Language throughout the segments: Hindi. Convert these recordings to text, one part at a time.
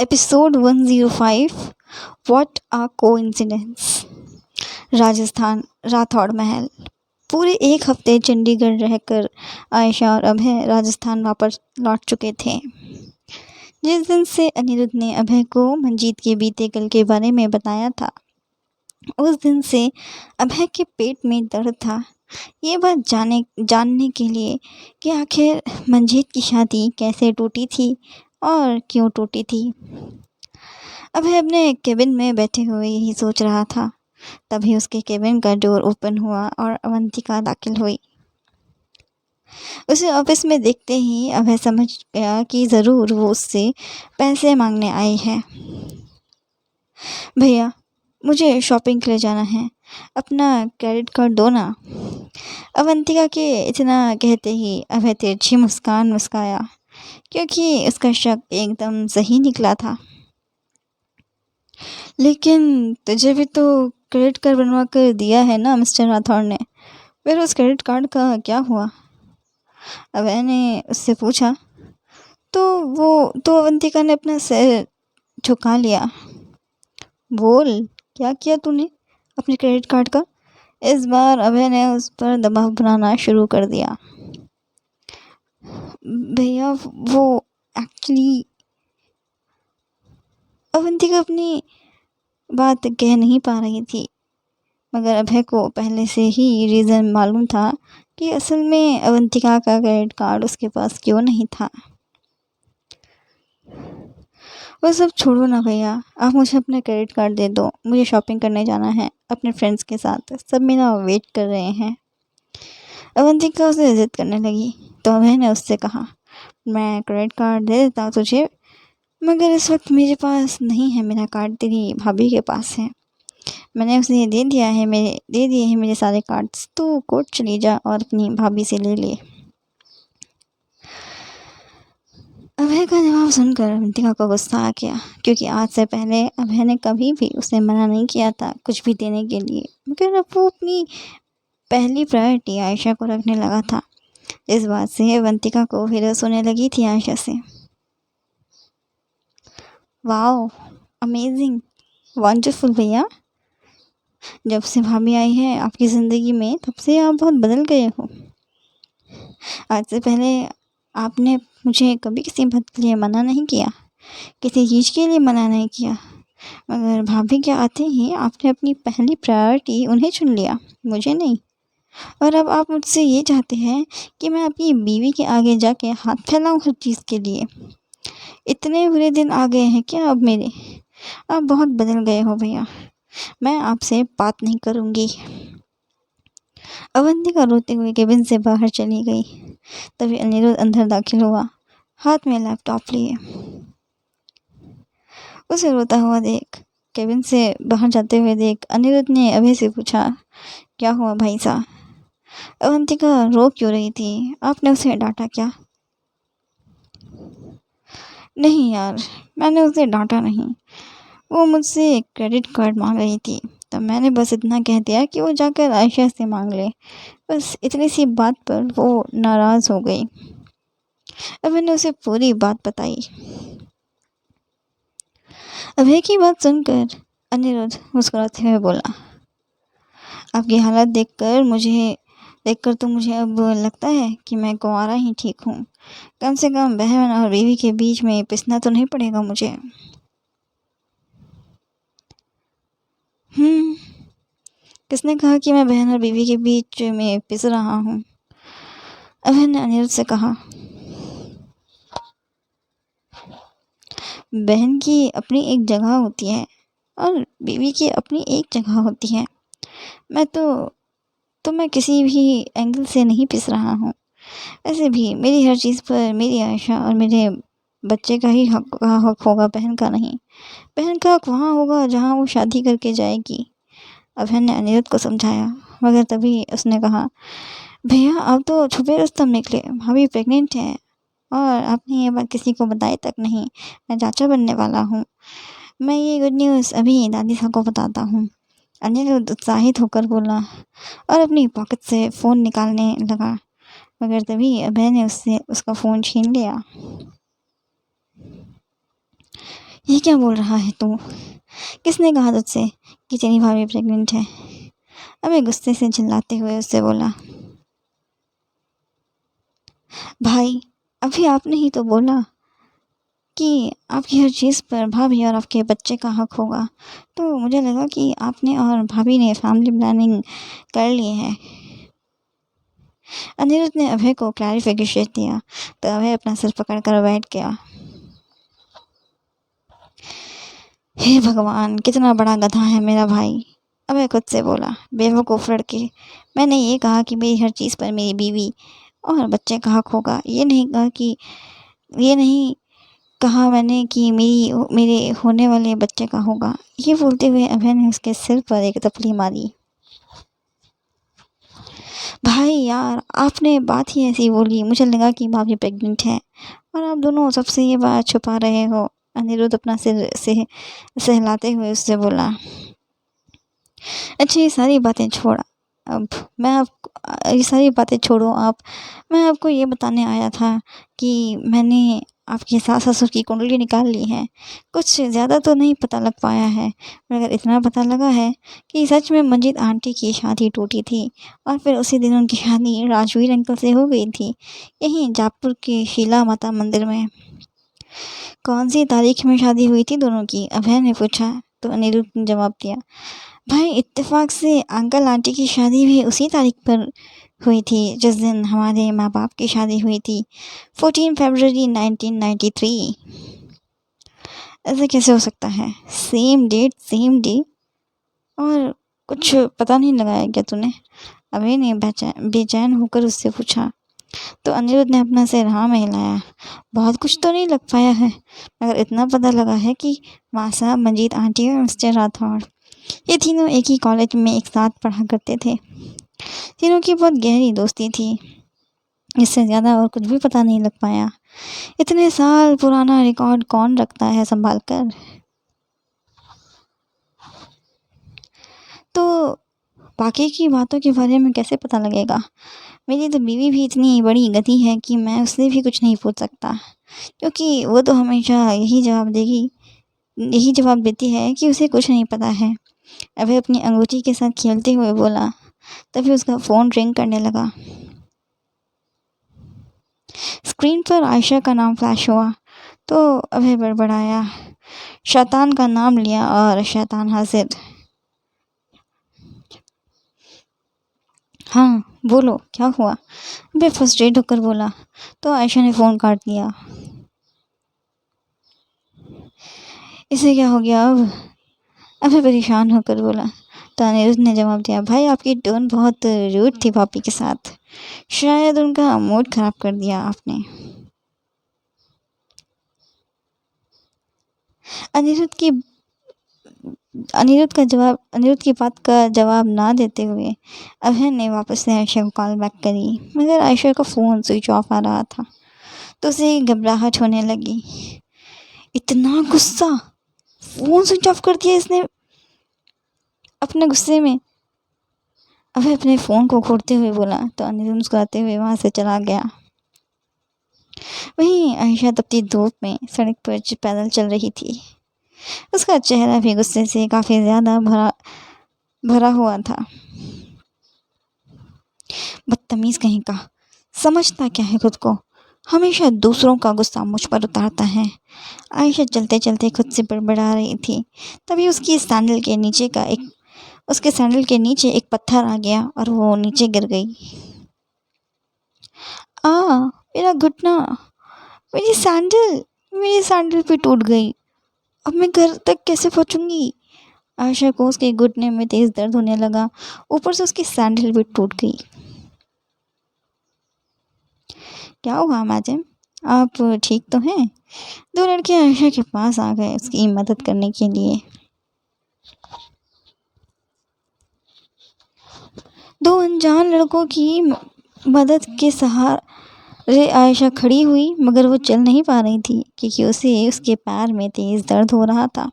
Episode 105। What a coincidence. Rajasthan, Rathore Mahal. पूरे एक हफ्ते चंडीगढ़ रहकर आयशा और अभय राजस्थान वापस लौट चुके थे। जिस दिन से अनिरुद्ध ने अभय को मंजीत के बीते कल के बारे में बताया था, उस दिन से अभय के पेट में दर्द था। ये बात जानने के लिए कि आखिर मंजीत की शादी कैसे टूटी थी और क्यों टूटी थी। अभय अपने केबिन में बैठे हुए यही सोच रहा था, तभी उसके केबिन का डोर ओपन हुआ और अवंतिका दाखिल हुई। उसे ऑफिस में देखते ही अभय समझ गया कि ज़रूर वो उससे पैसे मांगने आई है। भैया, मुझे शॉपिंग के लिए जाना है, अपना क्रेडिट कार्ड दो ना। अवंतिका के इतना कहते ही अभय तिरछी मुस्कान मुस्काया, क्योंकि उसका शक एकदम सही निकला था। लेकिन तुझे भी तो क्रेडिट कार्ड बनवा कर दिया है ना मिस्टर राठौड़ ने, फिर उस क्रेडिट कार्ड का क्या हुआ? अभय ने उससे पूछा। तो अवंतिका ने अपना सिर झुका लिया। बोल, क्या किया तूने अपने क्रेडिट कार्ड का? इस बार अभय ने उस पर दबाव बनाना शुरू कर दिया। भैया, वो एक्चुअली, अवंतिका अपनी बात कह नहीं पा रही थी, मगर अभय को पहले से ही रीज़न मालूम था कि असल में अवंतिका का क्रेडिट कार्ड उसके पास क्यों नहीं था। वो सब छोड़ो ना भैया, आप मुझे अपना क्रेडिट कार्ड दे दो, मुझे शॉपिंग करने जाना है अपने फ्रेंड्स के साथ, सब मेरा वेट कर रहे हैं। अवंतिका उसे जिद करने लगी, तो अभय ने उससे कहा, मैं क्रेडिट कार्ड दे देता हूँ तुझे, मगर इस वक्त मेरे पास नहीं है, मेरा कार्ड तेरी भाभी के पास है। मैंने उसे दे दिए हैं मेरे सारे कार्ड्स, तो कोर्ट चली जा और अपनी भाभी से ले ले। अभय का जवाब सुनकर अवंतिका को गुस्सा आ गया, क्योंकि आज से पहले अभय ने कभी भी उसे मना नहीं किया था कुछ भी देने के लिए, मगर अब वो अपनी पहली प्रायोरिटी आयशा को रखने लगा था। इस बात से अवंतिका को हिरस होने लगी थी आयशा से। वाओ, अमेजिंग, वंडरफुल भैया, जब से भाभी आई है आपकी ज़िंदगी में, तब से आप बहुत बदल गए हो। आज से पहले आपने मुझे कभी किसी बात के लिए मना नहीं किया, किसी चीज़ के लिए मना नहीं किया, मगर भाभी के आते ही आपने अपनी पहली प्रायोरिटी उन्हें चुन लिया, मुझे नहीं। और अब आप मुझसे ये चाहते हैं कि मैं अपनी बीवी के आगे जाके हाथ फैलाऊं हर चीज़ के लिए। इतने बुरे दिन आ गए हैं क्या अब मेरे? आप बहुत बदल गए हो भैया, मैं आपसे बात नहीं करूँगी। अवंतिका रोते हुए केबिन से बाहर चली गई। तभी अनिरुद्ध अंदर दाखिल हुआ, हाथ में लैपटॉप लिए। उसे रोता हुआ देख, केबिन से बाहर जाते हुए देख अनिरुद्ध ने अभय से पूछा, क्या हुआ भाई साहब? अवंतिका रो क्यों रही थी? आपने उसे डांटा क्या? नहीं यार, मैंने उसे डांटा नहीं, वो मुझसे क्रेडिट कार्ड मांग रही थी, तो मैंने बस इतना कह दिया कि वो जाकर आयशा से मांग ले। बस इतनी सी बात पर वो नाराज़ हो गई। अब मैंने उसे पूरी बात बताई। अभय की बात सुनकर अनिरुद्ध मुस्कुराते हुए बोला, आपकी हालत देखकर तो मुझे अब लगता है कि मैं कुंवारा ही ठीक हूँ। कम से कम बहन और बीवी के बीच में पिसना तो नहीं पड़ेगा मुझे। किसने कहा कि मैं बहन और बीवी के बीच में पिस रहा हूँ? अभय ने अनिरुद्ध से कहा। बहन की अपनी एक जगह होती है और बीवी की अपनी एक जगह होती है। मैं किसी भी एंगल से नहीं पिस रहा हूँ। ऐसे भी मेरी हर चीज़ पर मेरी आयशा और मेरे बच्चे का ही हक होगा, बहन का नहीं। बहन का हक वहाँ होगा जहाँ वो शादी करके जाएगी। अभय ने अनिरुद्ध को समझाया, मगर तभी उसने कहा, भैया आप तो छुपे रुस्तम निकले, भाभी प्रेग्नेंट है और आपने ये बात किसी को बताई तक नहीं। मैं चाचा बनने वाला हूँ। मैं ये गुड न्यूज़ अभी दादी साहब को बताता हूँ। अनिरुद्ध उत्साहित होकर बोला और अपनी पॉकेट से फ़ोन निकालने लगा, मगर तभी अभय ने उससे उसका फ़ोन छीन लिया। ये क्या बोल रहा है तू? किसने कहा तुझसे कि तेरी भाभी प्रेग्नेंट है? अबे गुस्से से चिल्लाते हुए उससे बोला। भाई, अभी आपने ही तो बोला कि आपकी हर चीज़ पर भाभी और आपके बच्चे का हक होगा, तो मुझे लगा कि आपने और भाभी ने फैमिली प्लानिंग कर ली है। अनिरुद्ध ने अभय को क्लैरिफिकेशन दिया तो अभय अपना सिर पकड़ कर बैठ गया। हे भगवान, कितना बड़ा गधा है मेरा भाई, अभय खुद से बोला। बेवकूफ़ लड़के, मैंने ये कहा कि मेरी हर चीज़ पर मेरी बीवी और बच्चे का हक होगा, ये नहीं कहा मैंने कि मेरे होने वाले बच्चे का होगा। ये बोलते हुए अभय ने उसके सिर पर एक तपली मारी। भाई यार, आपने बात ही ऐसी बोली, मुझे लगा कि भाभी प्रेग्नेंट है और आप दोनों सबसे ये बात छुपा रहे हो। अनिरुद्ध अपना सिर से सहलाते हुए उससे बोला। अच्छा, ये सारी बातें छोड़ा अब मैं आप ये सारी बातें छोड़ो आप। मैं आपको ये बताने आया था कि मैंने आपके सास ससुर की कुंडली निकाल ली है। कुछ ज़्यादा तो नहीं पता लग पाया है, मगर इतना पता लगा है कि सच में मंजीत आंटी की शादी टूटी थी और फिर उसी दिन उनकी शादी राजवीर अंकल से हो गई थी, यहीं जापुर के शीला माता मंदिर में। कौन सी तारीख में शादी हुई थी दोनों की? अभय ने पूछा तो अनिरुद्ध ने जवाब दिया। भाई, इत्तेफाक से अंकल आंटी की शादी भी उसी तारीख पर हुई थी जिस दिन हमारे माँ बाप की शादी हुई थी, 14 फरवरी 1993। ऐसे कैसे हो सकता है? सेम डेट सेम डे, और कुछ पता नहीं लगाया क्या तूने? अभय ने बेचैन होकर उससे पूछा तो अनिरुद्ध ने अपना सिर हाँ में हिलाया। बहुत कुछ तो नहीं लग पाया है, मगर इतना पता लगा है कि माँ साहब, मंजीत आंटी और मिस्टर राठौड़, ये तीनों एक ही कॉलेज में एक साथ पढ़ा करते थे। तीनों की बहुत गहरी दोस्ती थी, इससे ज़्यादा और कुछ भी पता नहीं लग पाया। इतने साल पुराना रिकॉर्ड कौन रखता है संभाल कर? तो बाकी की बातों के बारे में कैसे पता लगेगा? मेरी तो बीवी भी इतनी बड़ी गधी है कि मैं उससे भी कुछ नहीं पूछ सकता, क्योंकि वो तो हमेशा यही जवाब देती है कि उसे कुछ नहीं पता है। अभय अपनी अंगूठी के साथ खेलते हुए बोला। तभी उसका फ़ोन रिंग करने लगा। स्क्रीन पर आयशा का नाम फ्लैश हुआ तो अभय बड़बड़ाया। शैतान का नाम लिया और शैतान हाजिर। हाँ बोलो, क्या हुआ? अभय फ्रस्ट्रेट होकर बोला तो आयशा ने फ़ोन काट दिया। इसे क्या हो गया अब? अभय परेशान होकर बोला तो अनिरुद्ध ने जवाब दिया। भाई, आपकी टोन बहुत रूड थी भाभी के साथ, शायद उनका मूड ख़राब कर दिया आपने। अनिरुद्ध की बात का जवाब ना देते हुए अभय ने वापस से आयशा को कॉल बैक करी, मगर आयशा का फ़ोन स्विच ऑफ आ रहा था तो उसे घबराहट होने लगी। इतना गुस्सा, फ़ोन स्विच ऑफ कर दिया इसने अपने गुस्से में। अभय अपने फ़ोन को खोलते हुए बोला तो अनिरुद्ध मुस्कुराते हुए वहाँ से चला गया। वहीं आयशा तपती धूप में सड़क पर पैदल चल रही थी। उसका चेहरा भी गुस्से से काफ़ी ज़्यादा भरा हुआ था। बदतमीज़ कहीं का, समझता क्या है खुद को? हमेशा दूसरों का गुस्सा मुझ पर उतारता है। आयशा चलते चलते खुद से बड़बड़ा रही थी। तभी उसके सैंडल के नीचे एक पत्थर आ गया और वो नीचे गिर गई। मेरा घुटना, मेरी सैंडल भी टूट गई। अब मैं घर तक कैसे पहुंचूंगी? आयशा को उसके घुटने में तेज़ दर्द होने लगा, ऊपर से उसकी सैंडल भी टूट गई। क्या हुआ मैडम, आप ठीक तो हैं? दो लड़के आयशा के पास आ गए उसकी मदद करने के लिए। दो अनजान लड़कों की मदद के सहारे आयशा खड़ी हुई, मगर वो चल नहीं पा रही थी क्योंकि उसे उसके पैर में तेज़ दर्द हो रहा था।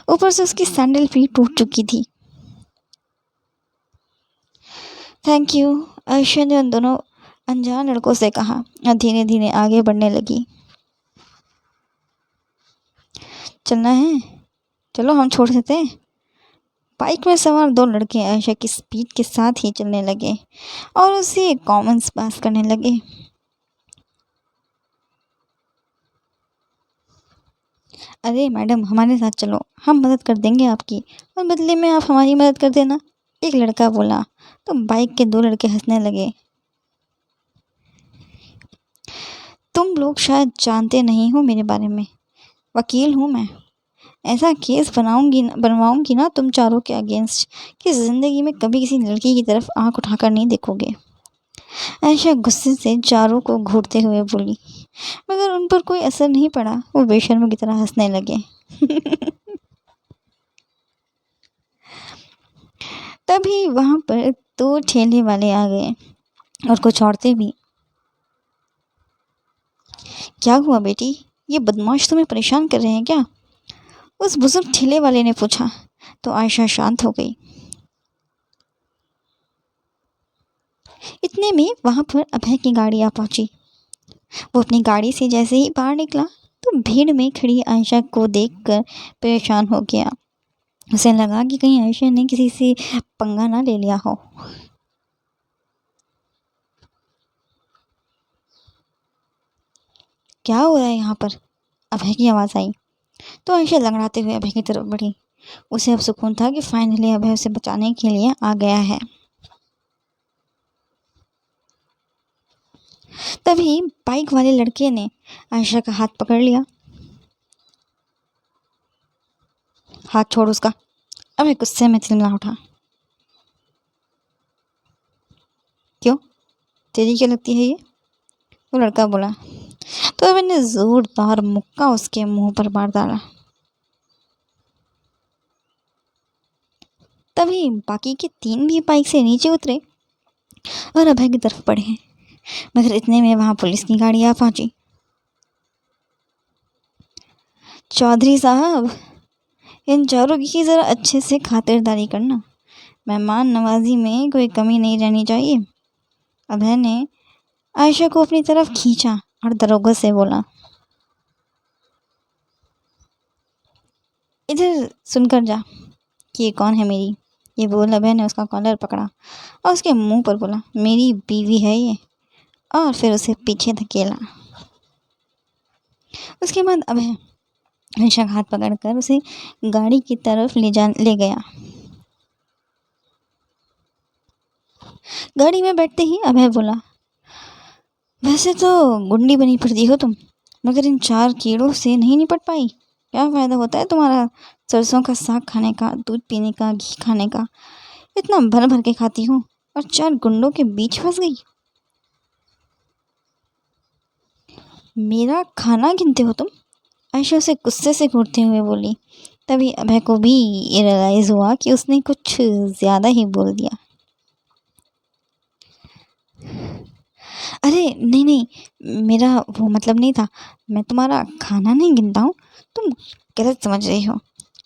ऊपर से उसकी सैंडल भी टूट चुकी थी। थैंक यू, आयशा ने उन दोनों अनजान लड़कों से कहा और धीरे धीरे आगे बढ़ने लगी। चलना है? चलो हम छोड़ देते हैं। बाइक में सवार दो लड़के आयशा की स्पीड के साथ ही चलने लगे और उसे कॉमन्स पास करने लगे। अरे मैडम, हमारे साथ चलो, हम मदद कर देंगे आपकी और बदले में आप हमारी मदद कर देना, एक लड़का बोला। तो बाइक के दो लड़के हंसने लगे। तुम लोग शायद जानते नहीं हो मेरे बारे में, वकील हूँ मैं। ऐसा केस बनवाऊंगी ना तुम चारों के अगेंस्ट कि ज़िंदगी में कभी किसी लड़की की तरफ आंख उठाकर नहीं देखोगे। आयशा गुस्से से चारों को घूरते हुए बोली, मगर उन पर कोई असर नहीं पड़ा। वो बेशर्मों की तरह हंसने लगे। तभी वहां पर दो ठेले वाले आ गए और कुछ औरतें भी। क्या हुआ बेटी, ये बदमाश तुम्हें परेशान कर रहे हैं क्या? उस बुजुर्ग ठेले वाले ने पूछा। तो आयशा शांत हो गई। इतने में वहां पर अभय की गाड़ी आ पहुंची। वो अपनी गाड़ी से जैसे ही बाहर निकला तो भीड़ में खड़ी आयशा को देखकर परेशान हो गया। उसे लगा कि कहीं आयशा ने किसी से पंगा ना ले लिया हो। क्या हो रहा है यहाँ पर? अभय की आवाज़ आई। तो आयशा लंगड़ाते हुए अभय की तरफ बढ़ी। उसे अब सुकून था कि फाइनली अभय उसे बचाने के लिए आ गया है। तभी बाइक वाले लड़के ने आयशा का हाथ पकड़ लिया। हाथ छोड़ उसका। अभय गुस्से में चिल्ला उठा। क्यों, तेरी क्या लगती है ये? वो लड़का बोला। तो अभय ने जोरदार मुक्का उसके मुंह पर मार डाला। तभी बाकी के तीन भी बाइक से नीचे उतरे और अभय की तरफ बढ़े, मगर इतने में वहां पुलिस की गाड़ी आ पहुंची। चौधरी साहब, इन चारों की ज़रा अच्छे से खातिरदारी करना, मेहमान नवाजी में कोई कमी नहीं रहनी चाहिए। अभय ने आयशा को अपनी तरफ खींचा और दरोगा से बोला, इधर सुनकर जा कि ये कौन है मेरी। ये बोल अभय ने उसका कॉलर पकड़ा और उसके मुंह पर बोला, मेरी बीवी है ये, और फिर उसे पीछे धकेला। उसके बाद अभय आयशा का हाथ पकड़कर उसे गाड़ी की तरफ ले गया। गाड़ी में बैठते ही अभय बोला, वैसे तो गुंडी बनी फिरती हो तुम, मगर इन चार कीड़ों से नहीं निपट पाई। क्या फ़ायदा होता है तुम्हारा सरसों का साग खाने का, दूध पीने का, घी खाने का। इतना भर भर के खाती हो और चार गुंडों के बीच फंस गई। मेरा खाना गिनते हो तुम? आयशा उसे गुस्से से घूरते हुए बोली। तभी अभय को भी रियलाइज़ हुआ कि उसने कुछ ज़्यादा ही बोल दिया। अरे नहीं नहीं, मेरा वो मतलब नहीं था, मैं तुम्हारा खाना नहीं गिनता हूँ, तुम गलत समझ रही हो।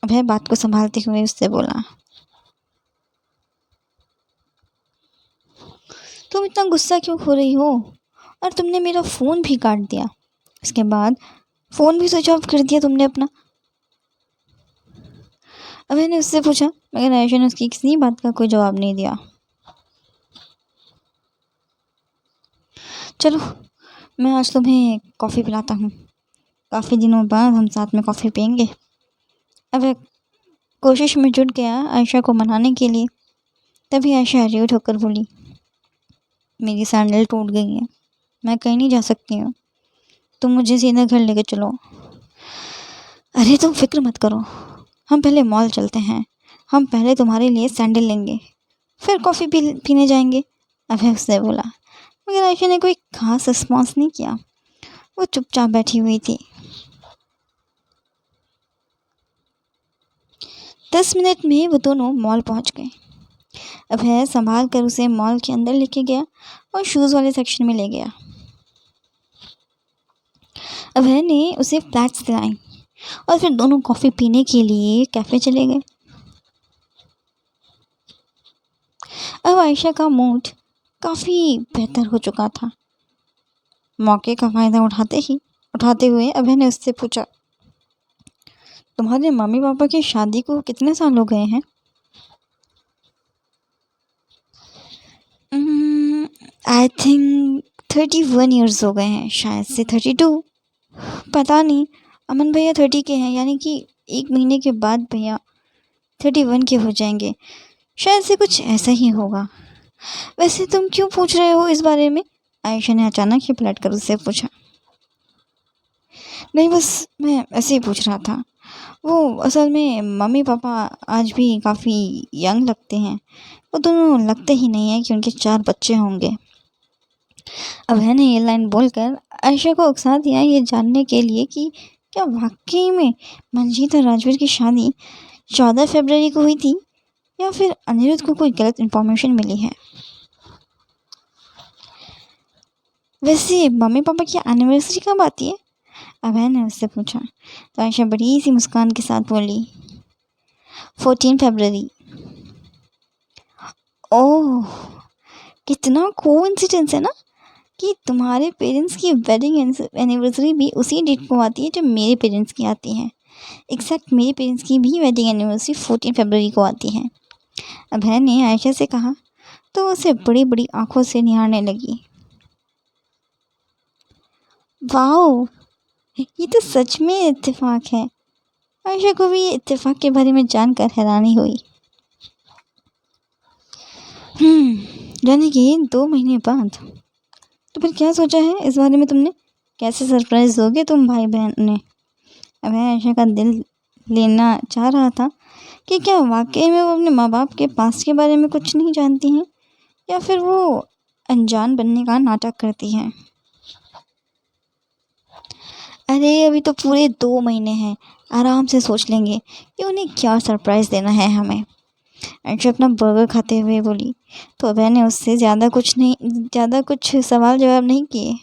अभय बात को संभालते हुए उससे बोला। तुम इतना गुस्सा क्यों हो रही हो? और तुमने मेरा फ़ोन भी काट दिया, इसके बाद फ़ोन भी स्विच ऑफ कर दिया तुमने अपना। अभय ने उससे पूछा, मगर आयशा ने उसकी किसी बात का कोई जवाब नहीं दिया। चलो, मैं आज तुम्हें कॉफ़ी पिलाता हूँ, काफ़ी दिनों बाद हम साथ में कॉफ़ी पियेंगे। अभय कोशिश में जुट गया आयशा को मनाने के लिए। तभी आयशा रूठ होकर बोली, मेरी सैंडल टूट गई है, मैं कहीं नहीं जा सकती हूँ, तुम मुझे सीधा घर लेके चलो। अरे तुम फिक्र मत करो, हम पहले मॉल चलते हैं, हम पहले तुम्हारे लिए सैंडल लेंगे, फिर कॉफ़ी पीने जाएंगे। अभय उससे बोला, मगर आयशा ने कोई खास रिस्पॉन्स नहीं किया। वो चुपचाप बैठी हुई थी। 10 मिनट में वो दोनों मॉल पहुंच गए। अभय संभाल कर उसे मॉल के अंदर लेके गया और शूज़ वाले सेक्शन में ले गया। अभय ने उसे फ्लैट्स दिलाई और फिर दोनों कॉफ़ी पीने के लिए कैफ़े चले गए। अब आयशा का मूड काफ़ी बेहतर हो चुका था। मौके का फ़ायदा उठाते हुए अभय ने उससे पूछा, तुम्हारे मम्मी पापा की शादी को कितने साल हो गए हैं? आई थिंक 31 ईयर्स हो गए हैं, शायद से 32। पता नहीं। अमन भैया 30 के हैं, यानी कि 1 महीने के बाद भैया 31 के हो जाएंगे। शायद से कुछ ऐसा ही होगा। वैसे तुम क्यों पूछ रहे हो इस बारे में? आयशा ने अचानक ही पलट कर उससे पूछा। नहीं, बस मैं ऐसे ही पूछ रहा था। वो असल में मम्मी पापा आज भी काफ़ी यंग लगते हैं। वो दोनों लगते ही नहीं है कि उनके 4 बच्चे होंगे। अभय ने ये लाइन बोलकर आयशा को उकसा दिया, ये जानने के लिए कि क्या वाकई में मंजीत और राजवीर की शादी 14 फरवरी को हुई थी या फिर अनिरुद्ध को कोई गलत इन्फॉर्मेशन मिली है। वैसे मम्मी पापा की एनिवर्सरी कब आती है? अभय ने उससे पूछा। तो आयशा बड़ी सी मुस्कान के साथ बोली, 14 फरवरी। ओह, कितना कोइंसिडेंस है ना कि तुम्हारे पेरेंट्स की वेडिंग एनिवर्सरी भी उसी डेट को आती है जब मेरे पेरेंट्स की आती है। एग्जैक्ट मेरे पेरेंट्स की भी वेडिंग एनिवर्सरी 14 फरवरी को आती है, अभय ने आयशा से कहा। तो उसे बड़ी बड़ी आंखों से निहारने लगी। वाओ, ये तो सच में इत्तेफाक है। आयशा को भी ये इत्तेफाक के बारे में जानकर हैरानी हुई। यानी कि 2 महीने बाद। तो फिर क्या सोचा है इस बारे में तुमने? कैसे सरप्राइज दोगे तुम भाई बहन ने? अभय आयशा का दिल लेना चाह रहा था कि क्या वाकई में वो अपने माँ बाप के पास के बारे में कुछ नहीं जानती हैं या फिर वो अनजान बनने का नाटक करती हैं। अरे अभी तो पूरे 2 महीने हैं, आराम से सोच लेंगे कि उन्हें क्या सरप्राइज़ देना है हमें। आयशा अपना बर्गर खाते हुए बोली। तो अभय ने उससे ज़्यादा कुछ सवाल जवाब नहीं किए।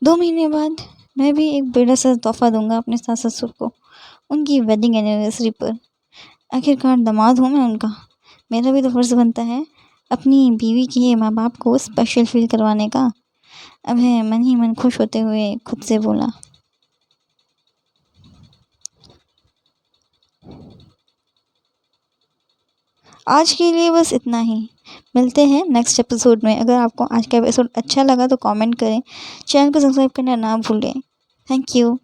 2 महीने बाद मैं भी एक बड़ा सा तोहफा दूंगा अपने सास ससुर को उनकी वेडिंग एनिवर्सरी पर। आखिरकार दामाद हूँ मैं उनका, मेरा भी तो फर्ज़ बनता है अपनी बीवी के माँ बाप को स्पेशल फील करवाने का। अभय मन ही मन खुश होते हुए खुद से बोला। आज के लिए बस इतना ही। मिलते हैं नेक्स्ट एपिसोड में। अगर आपको आज का एपिसोड अच्छा लगा तो कमेंट करें, चैनल को सब्सक्राइब करना ना भूलें। Thank you.